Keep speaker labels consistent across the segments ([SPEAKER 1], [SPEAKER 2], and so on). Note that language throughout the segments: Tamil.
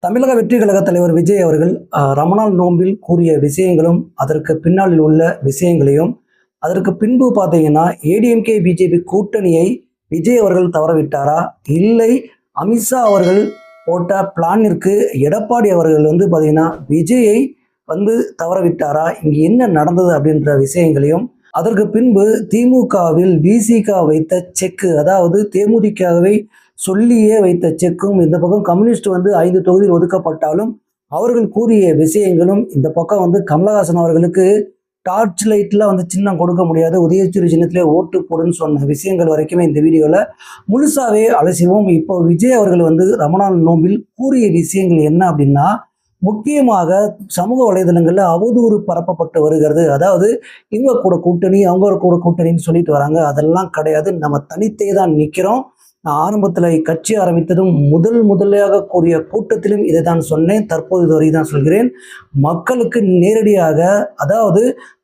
[SPEAKER 1] தமிழக வெற்றி கழக தலைவர் விஜய் அவர்கள் ரமணான் நோம்பில் கூறிய விஷயங்களும் அதற்கு பின்னாளில் உள்ள விஷயங்களையும் அதற்கு பின்பு பார்த்தீங்கன்னா ஏடிஎம்கே பிஜேபி கூட்டணியை விஜய் அவர்கள் தவறவிட்டாரா இல்லை அமித்ஷா அவர்கள் போட்ட பிளானிற்கு எடப்பாடி அவர்கள் பார்த்தீங்கன்னா விஜயை தவறவிட்டாரா, இங்கு என்ன நடந்தது அப்படின்ற விஷயங்களையும் அதற்கு பின்பு திமுகவில் விசிக வைத்த செக்கு, அதாவது தேமுதிகவை சொல்லியே வைத்த செக்கும், இந்த பக்கம் கம்யூனிஸ்ட் 5 தொகுதியில் ஒதுக்கப்பட்டாலும் அவர்கள் கூறிய விஷயங்களும், இந்த பக்கம் கமலஹாசன் அவர்களுக்கு டார்ச் லைட்ல சின்னம் கொடுக்க முடியாது, உதயசூரிய சின்னத்திலே ஓட்டு போடுன்னு சொன்ன விஷயங்கள் வரைக்குமே இந்த வீடியோல முழுசாவே அலசிவோம். இப்போ விஜய் அவர்கள் ரமணான் நோம்பில் கூறிய விஷயங்கள் என்ன அப்படின்னா, முக்கியமாக சமூக வலைதளங்கள்ல அவதூறு பரப்பப்பட்டு வருகிறது. அதாவது இவங்க கூட கூட்டணி, அவங்க கூட கூட்டணின்னு சொல்லிட்டு வராங்க. அதெல்லாம் கிடையாது, நம்ம தனித்தே தான் நிற்கிறோம். நான் ஆரம்பத்தில் கட்சி ஆரம்பித்ததும் முதலாக கூறிய கூட்டத்திலும் இதை தான் சொன்னேன், தற்போது இதுவரை தான் சொல்கிறேன். மக்களுக்கு நேரடியாக, அதாவது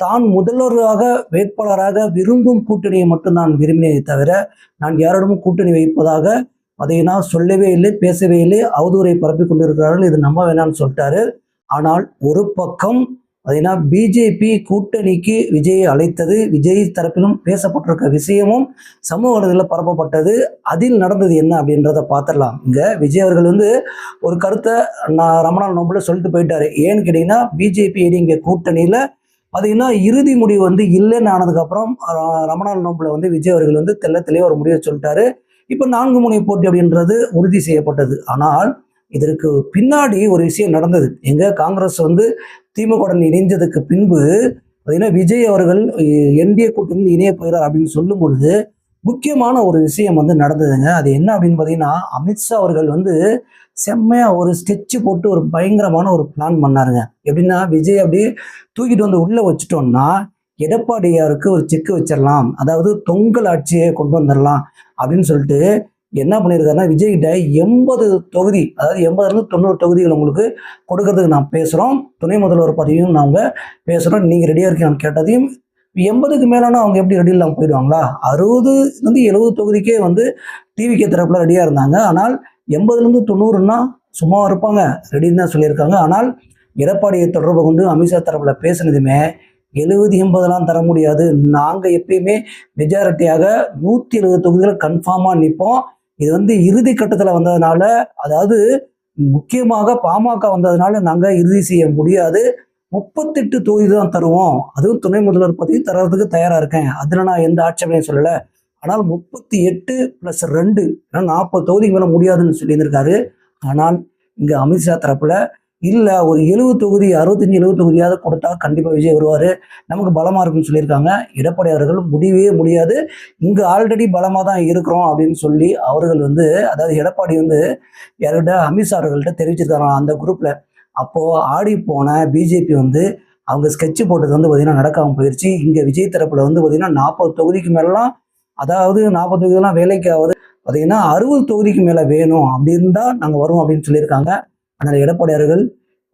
[SPEAKER 1] தான் முதல்வராக வேட்பாளராக விரும்பும் கூட்டணியை மட்டும் நான் விரும்பினே தவிர நான் யாரிடமும் கூட்டணி வைப்பதாக அதை நான் சொல்லவே இல்லை, பேசவே இல்லை. அவதூறை பரப்பி கொண்டிருக்கிறார்கள், இது நம்ப வேணாம்னு சொல்லிட்டாரு. ஆனால் ஒரு பக்கம் பிஜேபி கூட்டணிக்கு விஜயை அழைத்தது, விஜய் தரப்பிலும் பேசப்பட்டிருக்க விஷயமும் சமூக வலைதளத்தில் பரப்பப்பட்டது. அதில் நடந்தது என்ன அப்படின்றத பார்த்துடலாம். இங்க விஜய் அவர்கள் ஒரு கருத்தை நான் ரமணான் நோம்பில் சொல்லிட்டு போயிட்டாரு. ஏன்னு கேட்டீங்கன்னா, பிஜேபி ஏடிஎம்கே கூட்டணியில இறுதி முடிவு இல்லைன்னு ஆனதுக்கப்புறம் ரமணான் நோம்பில் விஜய் அவர்கள் தெளிவாக ஒரு முடிவை சொல்லிட்டாரு. இப்போ 4 முனை போட்டி அப்படின்றது உறுதி செய்யப்பட்டது. ஆனால் இதற்கு பின்னாடி ஒரு விஷயம் நடந்தது. காங்கிரஸ் திமுகவுடன் இணைந்ததுக்கு பின்பு விஜய் அவர்கள் என்டிஏ கூட்டணியில் இணைய போகிறார் அப்படின்னு சொல்லும் பொழுது முக்கியமான ஒரு விஷயம் நடந்ததுங்க. அது என்ன அப்படின்னு பார்த்தீங்கன்னா, அமித்ஷா அவர்கள் செம்மையா ஒரு ஸ்கெட்ச் போட்டு ஒரு பயங்கரமான ஒரு பிளான் பண்ணாருங்க. எப்படின்னா, விஜய் அப்படியே தூக்கிட்டு உள்ள வச்சுட்டோம்னா எடப்பாடியாருக்கு ஒரு செக்கு வச்சிடலாம், அதாவது தொங்கல் ஆட்சியை கொண்டு வந்துடலாம் அப்படின்னு சொல்லிட்டு என்ன பண்ணியிருக்காருன்னா, விஜய்கிட்ட 80 தொகுதி, அதாவது 80லேருந்து 90 தொகுதிகள் உங்களுக்கு கொடுக்கறதுக்கு நான் பேசுகிறோம், துணை முதல்வர் பதவியும் நாங்கள் பேசுகிறோம், நீங்கள் ரெடியாக இருக்கீங்கன்னு கேட்டதையும் 80க்கு மேலானா அவங்க எப்படி ரெடி இல்லாமல் போயிடுவாங்களா? 60-70 தொகுதிக்கே டிவிகே தரப்பில் ரெடியாக இருந்தாங்க. ஆனால் 80லேருந்து 90ன்னா சும்மா இருப்பாங்க, ரெடின்னு தான் சொல்லியிருக்காங்க. ஆனால் எடப்பாடியை தொடர்பு கொண்டு அமித்ஷா தரப்பில் பேசினதுமே 70-80 தர முடியாது, நாங்கள் எப்பயுமே மெஜாரிட்டியாக 170 தொகுதிகளை கன்ஃபார்மாக நிற்போம். இது இறுதி கட்டத்தில் வந்ததுனால, அதாவது முக்கியமாக பாமக வந்ததுனால நாங்கள் இறுதி செய்ய முடியாது, 38 தொகுதி தான் தருவோம், அதுவும் துணை முதல்வர் பதவி தர்றதுக்கு தயாராக இருக்கேன், அதில் நான் எந்த ஆட்சேபனையும் சொல்லலை. ஆனால் 38 + 2 40 தொகுதிக்கு மேலே முடியாதுன்னு சொல்லியிருந்திருக்காரு. ஆனால் இங்கே அமித்ஷா தரப்புல இல்லை, ஒரு 70 தொகுதி, 65-70 தொகுதியாவது கொடுத்தா கண்டிப்பாக விஜய் வருவார், நமக்கு பலமாக இருக்குன்னு சொல்லியிருக்காங்க. எடப்பாடி அவர்கள் முடியவே முடியாது, இங்கே ஆல்ரெடி பலமாக தான் இருக்கிறோம் அப்படின்னு சொல்லி அவர்கள் அதாவது எடப்பாடி யார்கிட்ட, அமித்ஷா அவர்கள்ட்ட தெரிவிச்சிருக்காங்க அந்த குரூப்பில். அப்போது ஆடி போன பிஜேபி அவங்க ஸ்கெட்சு போட்டது பார்த்திங்கன்னா நடக்காமல் போயிடுச்சு. இங்கே விஜய் தரப்பில் பார்த்திங்கன்னா 40 தொகுதிக்கு மேலாம், அதாவது 40 தொகுதிலாம் வேலைக்கு ஆகுது, பார்த்திங்கன்னா 60 தொகுதிக்கு மேலே வேணும், அப்படி இருந்தால் நாங்கள் வருவோம் அப்படின்னு சொல்லியிருக்காங்க. ஆனால் எடப்பாடி அவர்கள்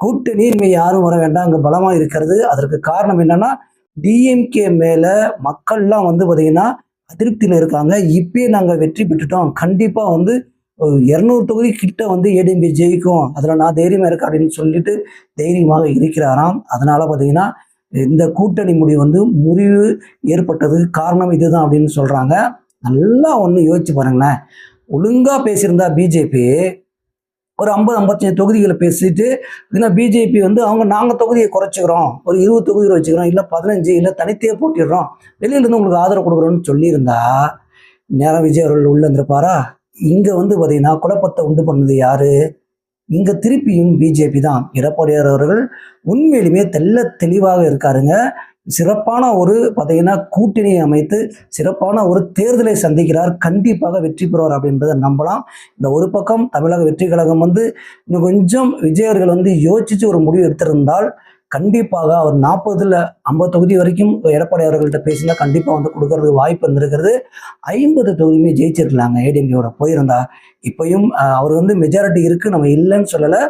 [SPEAKER 1] கூட்டணி இனிமேல் யாரும் வர வேண்டாம், அங்கே பலமாக இருக்கிறது. அதற்கு காரணம் என்னன்னா, டிஎம்கே மேலே மக்கள்லாம் பார்த்தீங்கன்னா அதிருப்தியில் இருக்காங்க. இப்பயே நாங்கள் வெற்றி பெற்றுட்டோம், கண்டிப்பாக 200 தொகுதி கிட்ட ஏடிஎம்கே ஜெயிக்கும், அதில் நான் தைரியமாக இருக்கேன் அப்படின்னு சொல்லிட்டு தைரியமாக இருக்கிறாராம். அதனால பார்த்தீங்கன்னா இந்த கூட்டணி முடிவு முறிவு ஏற்பட்டது காரணம் இதுதான் அப்படின்னு சொல்றாங்க. நல்லா யோசிச்சு பாருங்களேன், ஒழுங்கா பேசியிருந்தா பிஜேபி ஒரு 50-55 தொகுதிகளை பேசிட்டு, பிஜேபி அவங்க நாங்கள் தொகுதியை குறைச்சிக்கிறோம், ஒரு 20 தொகுதிகளை வச்சுக்கிறோம், இல்லை 15, இல்லை தனித்தே போட்டிடுறோம், வெளியிலேருந்து உங்களுக்கு ஆதரவு கொடுக்குறோன்னு சொல்லியிருந்தா நேரம் விஜய் அவர்கள் உள்ள இருந்திருப்பாரா? இங்கே பார்த்தீங்கன்னா குழப்பத்தை உண்டு பண்ணது யாரு? இங்கே திருப்பியும் பிஜேபி தான். எடப்பாடியார் அவர்கள் உண்மையிலுமே தெளிவாக இருக்காருங்க. சிறப்பான ஒரு பார்த்தீங்கன்னா கூட்டணியை அமைத்து சிறப்பான ஒரு தேர்தலை சந்திக்கிறார், கண்டிப்பாக வெற்றி பெறுவார் அப்படின்றத நம்பலாம். இந்த ஒரு பக்கம் தமிழக வெற்றி கழகம் இன்னும் கொஞ்சம் விஜய் அவர்கள் யோசிச்சு ஒரு முடிவு எடுத்திருந்தால் கண்டிப்பாக அவர் 40-50 தொகுதி வரைக்கும் எடப்பாடி அவர்கள்ட்ட பேசினா கண்டிப்பாக கொடுக்கறது வாய்ப்பு இருந்திருக்கிறது. 50 தொகுதியுமே ஜெயிச்சிருக்கலாங்க ஏடிஎம்கேயோட போயிருந்தா. இப்பயும் அவர் மெஜாரிட்டி இருக்கு, நம்ம இல்லைன்னு சொல்லலை.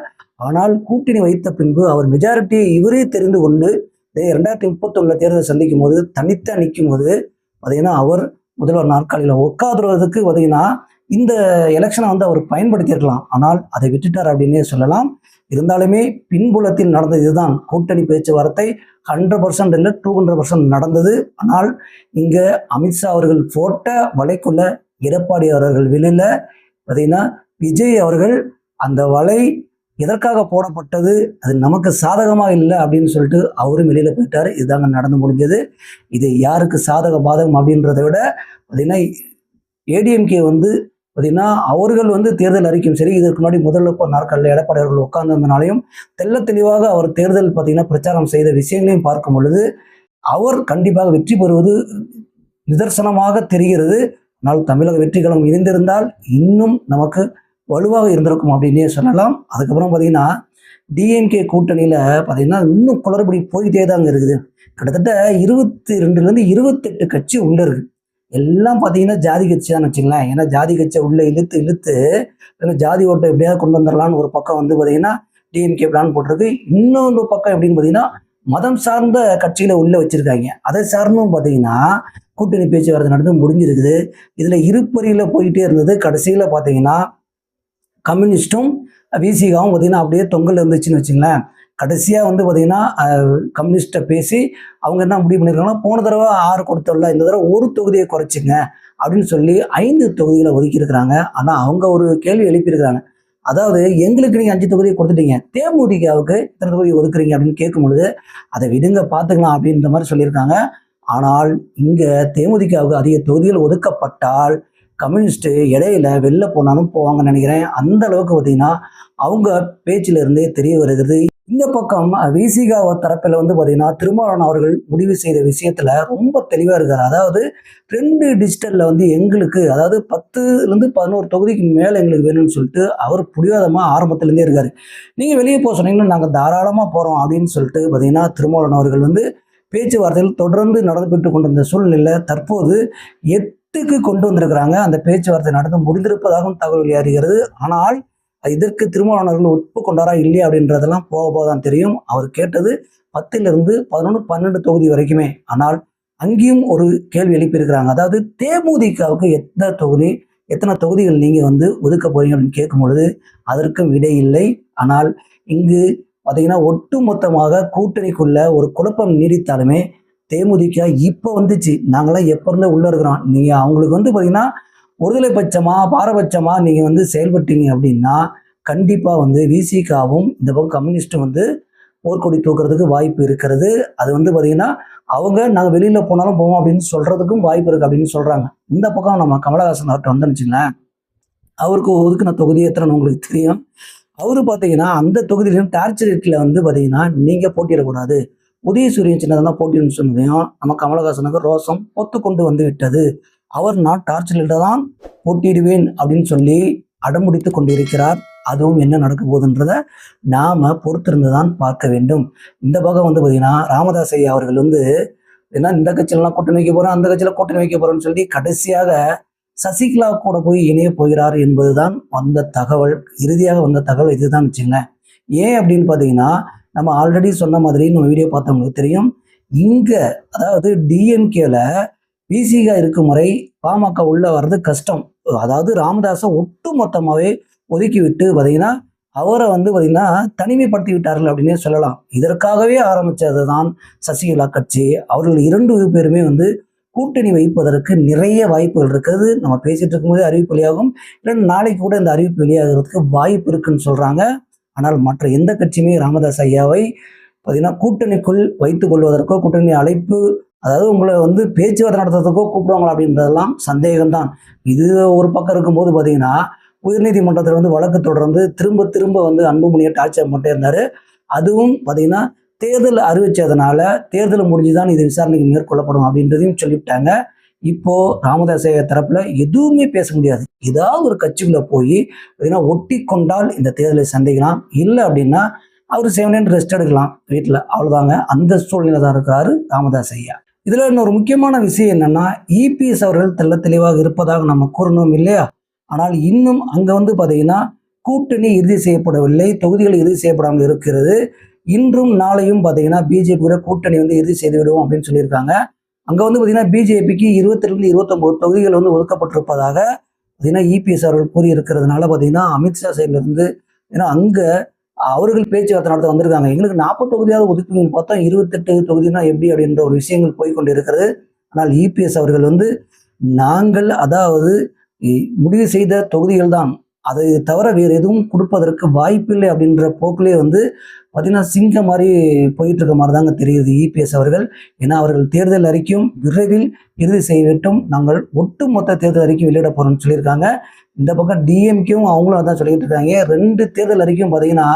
[SPEAKER 1] ஆனால் கூட்டணி வைத்த பின்பு அவர் மெஜாரிட்டியை இவரே தெரிந்து கொண்டு 2031 தேர்தலை சந்திக்கும் போது தனித்தா நிற்கும் போது பார்த்தீங்கன்னா அவர் முதல்வர் நாற்காலியில் உட்காதுறதுக்கு பார்த்தீங்கன்னா இந்த எலெக்ஷனை வந்து அவர் பயன்படுத்தியிருக்கலாம். ஆனால் அதை விட்டுட்டார் அப்படின்னே சொல்லலாம். இருந்தாலுமே பின்புலத்தில் நடந்தது இதுதான். கூட்டணி பேச்சுவார்த்தை 100% இல்லை 200% நடந்தது. ஆனால் இங்க அமித்ஷா அவர்கள் போட்ட வலைக்குள்ள எடப்பாடி அவர்கள் விழல. பார்த்தீங்கன்னா விஜய் அவர்கள் அந்த வலை எதற்காக போடப்பட்டது, அது நமக்கு சாதகமாக இல்லை அப்படின்னு சொல்லிட்டு அவரும் வெளியில போயிட்டாரு. இதுதாங்க நடந்து முடிஞ்சது. இது யாருக்கு சாதக பாதகம் அப்படின்றத விட பார்த்தீங்கன்னா ஏடிஎம்கே வந்து பார்த்தீங்கன்னா அவர்கள் வந்து தேர்தல் அறிக்கையும் சரி, இதற்கு முன்னாடி முதல்ல நாட்களில் எடப்பாடி அவர்கள் உட்கார்ந்திருந்தனாலையும் தெள்ள தெளிவாக அவர் தேர்தல் பார்த்தீங்கன்னா பிரச்சாரம் செய்த விஷயங்களையும் பார்க்கும் பொழுது அவர் கண்டிப்பாக வெற்றி பெறுவது நிதர்சனமாக தெரிகிறது. ஆனால் தமிழக வெற்றி கழகம் இருந்திருந்தால் இன்னும் நமக்கு வலுவாக இருந்திருக்கும் அப்படின்னே சொல்லலாம். அதுக்கப்புறம் பார்த்தீங்கன்னா டிஎம்கே கூட்டணியில் பார்த்தீங்கன்னா இன்னும் குளறுபடி போயிட்டே தாங்க இருக்குது. கிட்டத்தட்ட 22லேருந்து 28 கட்சி உள்ள இருக்கு. எல்லாம் பார்த்தீங்கன்னா ஜாதி கட்சி தான் வச்சுங்களேன். ஏன்னா ஜாதி கட்சியை உள்ள இழுத்து ஜாதி ஓட்டை எப்படியாவது கொண்டு வந்துடலான்னு ஒரு பக்கம் வந்து பார்த்தீங்கன்னா டிஎம்கே பிளான் போட்டிருக்கு. இன்னொரு பக்கம் எப்படின்னு பார்த்தீங்கன்னா மதம் சார்ந்த கட்சியில உள்ள வச்சிருக்காங்க. அதை சார்ந்தும் பார்த்தீங்கன்னா கூட்டணி பேச்சுவார்த்தை நடந்து முடிஞ்சிருக்குது. இதுல இருப்பறியில போயிட்டே இருந்தது. கடைசியில பார்த்தீங்கன்னா கம்யூனிஸ்டும் விசிகாவும் பார்த்தீங்கன்னா அப்படியே தொங்கல் இருந்துச்சுன்னு வச்சுங்களேன். கடைசியாக வந்து பார்த்தீங்கன்னா கம்யூனிஸ்ட்டை பேசி அவங்க என்ன முடிவு பண்ணியிருக்காங்கன்னா, போன தடவை 6 கொடுத்தோம்ல, இந்த தடவை ஒரு தொகுதியை குறைச்சிங்க அப்படின்னு சொல்லி 5 தொகுதிகளை ஒதுக்கியிருக்கிறாங்க. ஆனால் அவங்க ஒரு கேள்வி எழுப்பியிருக்கிறாங்க. அதாவது எங்களுக்கு நீங்கள் 5 தொகுதியை கொடுத்துட்டீங்க, தேமுதிகவுக்கு இத்தனை தொகுதி ஒதுக்குறீங்க அப்படின்னு கேட்கும் பொழுது அதை விடுங்க பார்த்துக்கலாம் அப்படின்ற மாதிரி சொல்லியிருக்காங்க. ஆனால் இங்கே தேமுதிகவுக்கு அதிக தொகுதிகள் ஒதுக்கப்பட்டால் கம்யூனிஸ்ட் இடையில வெளில போனாலும் போவாங்கன்னு நினைக்கிறேன். அந்த அளவுக்கு பார்த்தீங்கன்னா அவங்க பேச்சில இருந்தே தெரிய வருகிறது. இந்த பக்கம் விசிகா தரப்பில் வந்து பார்த்தீங்கன்னா திருமாவளவன் அவர்கள் முடிவு செய்த விஷயத்துல ரொம்ப தெளிவாக இருக்காரு. அதாவது 2 டிஜிட்டல்ல வந்து எங்களுக்கு, அதாவது 10லேருந்து 11 தொகுதிக்கு மேலே எங்களுக்கு வேணும்னு சொல்லிட்டு அவர் புடிவாதமாக ஆரம்பத்திலேருந்தே இருக்காரு. நீங்கள் வெளியே போக சொன்னீங்கன்னா நாங்கள் தாராளமாக போகிறோம் அப்படின்னு சொல்லிட்டு பார்த்தீங்கன்னா திருமாவளவன் அவர்கள் வந்து பேச்சுவார்த்தைகள் தொடர்ந்து நடந்துபிட்டு கொண்டிருந்த சூழ்நிலையில் தற்போது 8க்கு கொண்டு வந்திருக்கிறாங்க. அந்த பேச்சுவார்த்தை நடந்து முடிந்திருப்பதாகவும் தகவல் வெளியாகிறது. ஆனால் இதற்கு திருமாவளவன் ஒப்புக்கொண்டாரா இல்லையா அப்படின்றதெல்லாம் போக போதான் தெரியும். அவர் கேட்டது 10லிருந்து 11, 12 தொகுதி வரைக்குமே. ஆனால் அங்கேயும் ஒரு கேள்வி எழுப்பியிருக்கிறாங்க. அதாவது தேமுதிகவுக்கு எத்தனை தொகுதிகள் நீங்க வந்து ஒதுக்க போறீங்க அப்படின்னு கேட்கும் பொழுது அதற்கும் விடை இல்லை. ஆனால் இங்கு பார்த்தீங்கன்னா ஒட்டுமொத்தமாக கூட்டணிக்குள்ள ஒரு குழப்பம் நீடித்தாலுமே தேமுதிக இப்போ வந்துச்சு. நாங்களாம் எப்போ இருந்தே உள்ள இருக்கிறோம். நீங்க அவங்களுக்கு வந்து பார்த்தீங்கன்னா ஒருதலை பட்சமா பாரபட்சமா நீங்க வந்து செயல்பட்டீங்க அப்படின்னா கண்டிப்பா வந்து விசிகாவும் இந்த பக்கம் கம்யூனிஸ்டும் வந்து போர்க்கொடி தூக்குறதுக்கு வாய்ப்பு இருக்கிறது. அது வந்து பார்த்தீங்கன்னா அவங்க நாங்கள் வெளியில போனாலும் போவோம் அப்படின்னு சொல்றதுக்கும் வாய்ப்பு இருக்கு அப்படின்னு சொல்றாங்க. இந்த பக்கம் நம்ம கமலஹாசன் அவர்கிட்ட வந்துச்சுங்களேன், அவருக்கு ஒதுக்கின தொகுதி எத்தனை உங்களுக்கு தெரியும். அவரு பார்த்தீங்கன்னா அந்த தொகுதியிலும் டார்ச்சரிட்டில் வந்து பார்த்தீங்கன்னா நீங்க போட்டியிடக்கூடாது, உதயசூரியன் சின்னதான் போட்டின்னு சொன்னதையும் நம்ம கமலஹாசனுக்கு ரோசம் ஒத்து கொண்டு வந்து விட்டது. அவர் நான் டார்ச்சரில் தான் போட்டியிடுவேன் அப்படின்னு சொல்லி அடமுடித்து கொண்டிருக்கிறார். அதுவும் என்ன நடக்க போகுதுன்றத நாம பொறுத்திருந்து தான் பார்க்க வேண்டும். இந்த பக்கம் வந்து பார்த்தீங்கன்னா ராமதாஸ் ஐயா அவர்கள் வந்து ஏன்னா இந்த கட்சியிலாம் கூட்டணி வைக்க போறோம், அந்த கட்சியில கூட்டணி வைக்க போறோம்னு சொல்லி கடைசியாக சசிகலா கூட போய் இணைய போகிறார் என்பதுதான் வந்த தகவல். இறுதியாக வந்த தகவல் இதுதான் வச்சுங்க. ஏன் அப்படின்னு பார்த்தீங்கன்னா நம்ம ஆல்ரெடி சொன்ன மாதிரி நம்ம வீடியோ பார்த்தவங்களுக்கு தெரியும். இங்க அதாவது டிஎம்கேல விசிகா இருக்கும் வரை பாமக உள்ள வர்றது கஷ்டம். அதாவது ராமதாஸை ஒட்டு மொத்தமாவே ஒதுக்கி விட்டு பார்த்தீங்கன்னா அவரை வந்து பார்த்தீங்கன்னா தனிமைப்படுத்தி விட்டார்கள் அப்படின்னே சொல்லலாம். இதற்காகவே ஆரம்பிச்சது தான் சசிகலா கட்சி. அவர்கள் 2 பேருமே வந்து கூட்டணி வைப்பதற்கு நிறைய வாய்ப்புகள் இருக்கிறது. நம்ம பேசிட்டு இருக்கும்போதே அறிவிப்பு வெளியாகும், இல்லைன்னா நாளைக்கு கூட இந்த அறிவிப்பு வெளியாகிறதுக்கு வாய்ப்பு இருக்குன்னு சொல்றாங்க. ஆனால் மற்ற எந்த கட்சியுமே ராமதாஸ் ஐயாவை பார்த்தீங்கன்னா கூட்டணிக்குள் வைத்துக் கொள்வதற்கோ கூட்டணி அழைப்பு, அதாவது உங்களை வந்து பேச்சுவார்த்தை நடத்துறதுக்கோ கூப்பிடுவாங்களா அப்படின்றதெல்லாம் சந்தேகம்தான். இது ஒரு பக்கம் இருக்கும்போது பார்த்தீங்கன்னா உயர்நீதிமன்றத்தில் வந்து வழக்கு தொடர்ந்து திரும்ப வந்து அன்புமணியை டார்ச்சர் பண்ணிட்டே இருந்தாரு. அதுவும் பார்த்தீங்கன்னா தேர்தல் அறிவிச்சதுனால தேர்தல் முடிஞ்சுதான் இது விசாரணைக்கு மேற்கொள்ளப்படும் அப்படின்றதையும் சொல்லிவிட்டாங்க. இப்போ ராமதாஸ் தரப்புல எதுவுமே பேச முடியாது. ஏதாவது ஒரு கட்சிக்குள்ள போய் ஒட்டி கொண்டால் இந்த தேர்தலை சந்திக்கலாம், இல்லை அப்படின்னா அவர் 7 ரெஸ்ட் எடுக்கலாம் வீட்டில், அவ்வளவுதாங்க. அந்த சூழ்நிலை தான் இருக்கிறாரு ராமதாஸ் ஐயா. இதுல இன்னொரு முக்கியமான விஷயம் என்னன்னா, இபிஎஸ் அவர்கள் தெள்ள தெளிவாக இருப்பதாக நம்ம கூறணும் இல்லையா. ஆனால் இன்னும் அங்க வந்து பாத்தீங்கன்னா கூட்டணி இறுதி செய்யப்படவில்லை, தொகுதிகள் இறுதி செய்யப்படாமல் இருக்கிறது. இன்றும் நாளையும் பாத்தீங்கன்னா பிஜேபியோட கூட்டணி வந்து இறுதி செய்து விடுவோம் அப்படின்னு சொல்லியிருக்காங்க. அங்க வந்து பாத்தீங்கன்னா பிஜேபிக்கு 22லேருந்து 29 தொகுதிகள் வந்து ஒதுக்கப்பட்டிருப்பதாக பார்த்தீங்கன்னா இபிஎஸ் அவர்கள் கூறியிருக்கிறதுனால பார்த்தீங்கன்னா அமித்ஷா சைட்லேருந்து ஏன்னா அங்கே அவர்கள் பேச்சுவார்த்தை நடத்த வந்திருக்காங்க. எங்களுக்கு 40 தொகுதியாவது ஒதுக்குவீங்கன்னு பார்த்தா 28 தொகுதினா எப்படி அப்படின்ற ஒரு விஷயங்கள் போய்கொண்டு இருக்கிறது. ஆனால் இபிஎஸ் அவர்கள் நாங்கள் அதாவது முடிவு செய்த தொகுதிகள் தான், அதை தவிர வேறு எதுவும் கொடுப்பதற்கு வாய்ப்பில்லை அப்படின்ற போக்கிலே பார்த்தீங்கன்னா சிங்கம் மாதிரி போயிட்டு இருக்க மாதிரி தாங்க தெரியுது இபிஎஸ் அவர்கள். ஏன்னா அவர்கள் தேர்தல் அறிக்கையும் விரைவில் இறுதி செய்யட்டும், நாங்கள் ஒட்டுமொத்த தேர்தல் அறிக்கை வெளியிட போறோம்னு சொல்லியிருக்காங்க. இந்த பக்கம் டிஎம்கேவும் அவங்களும் அதான் சொல்லிட்டு இருக்காங்க. 2 தேர்தல் அறிக்கையும் பார்த்தீங்கன்னா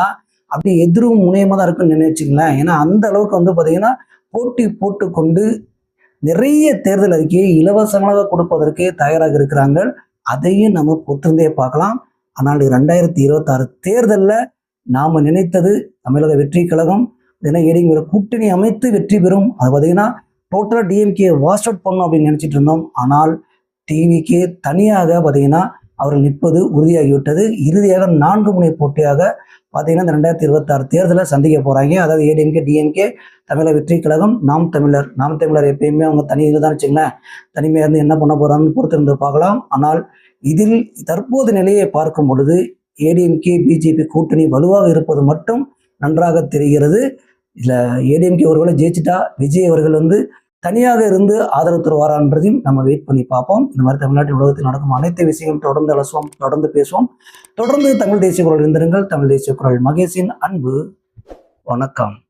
[SPEAKER 1] அப்படி எதிரும் முனையமாக தான் இருக்குன்னு நினைச்சுங்களேன். ஏன்னா அந்த அளவுக்கு பார்த்தீங்கன்னா போட்டி போட்டு கொண்டு நிறைய தேர்தல் அறிக்கையை இலவசமாக கொடுப்பதற்கே தயாராக இருக்கிறாங்க. அதையும் நம்ம பொறுத்திருந்தே பார்க்கலாம். ஆனால் 2026 தேர்தலில் நாம் நினைத்தது தமிழக வெற்றி கழகம் ஏடிஎம்கே கூட்டணி அமைத்து வெற்றி பெறும். அது பார்த்தீங்கன்னா டோட்டலாக டிஎம்கே வாஷ் அவுட் பண்ணணும் அப்படின்னு நினச்சிட்டு இருந்தோம். ஆனால் டிவிக்கே தனியாக பார்த்தீங்கன்னா அவர்கள் நிற்பது உறுதியாகிவிட்டது. இறுதியாக 4 முனை போட்டியாக பார்த்தீங்கன்னா இந்த 2026 தேர்தலை சந்திக்க போகிறாங்க. அதாவது ஏடிஎம்கே, டிஎம்கே, தமிழக வெற்றி கழகம், நாம் தமிழர் எப்பயுமே அவங்க தனியாக தான் வச்சுங்களேன், தனிமையாக இருந்து என்ன பண்ண போகிறாங்கன்னு பொறுத்திருந்து பார்க்கலாம். ஆனால் இதில் தற்போது நிலையை பார்க்கும் பொழுது ஏடிஎம்கே பிஜேபி கூட்டணி வலுவாக இருப்பது மட்டும் நன்றாக தெரிகிறது. இதில் ஏடிஎம்கே ஒருவேளை ஜெயிச்சிட்டா விஜய் அவர்கள் தனியாக இருந்து ஆதரவு தருவாரான்றதையும் நம்ம வெயிட் பண்ணி பார்ப்போம். இந்த மாதிரி தமிழ்நாட்டின் உலகத்தில் நடக்கும் அனைத்து விஷயங்களும் தொடர்ந்து அலசுவோம், தொடர்ந்து பேசுவோம். தொடர்ந்து தமிழ் தேசிய குரல் இருந்திருங்கள். தமிழ் தேசிய குரல் மகேஷின் அன்பு வணக்கம்.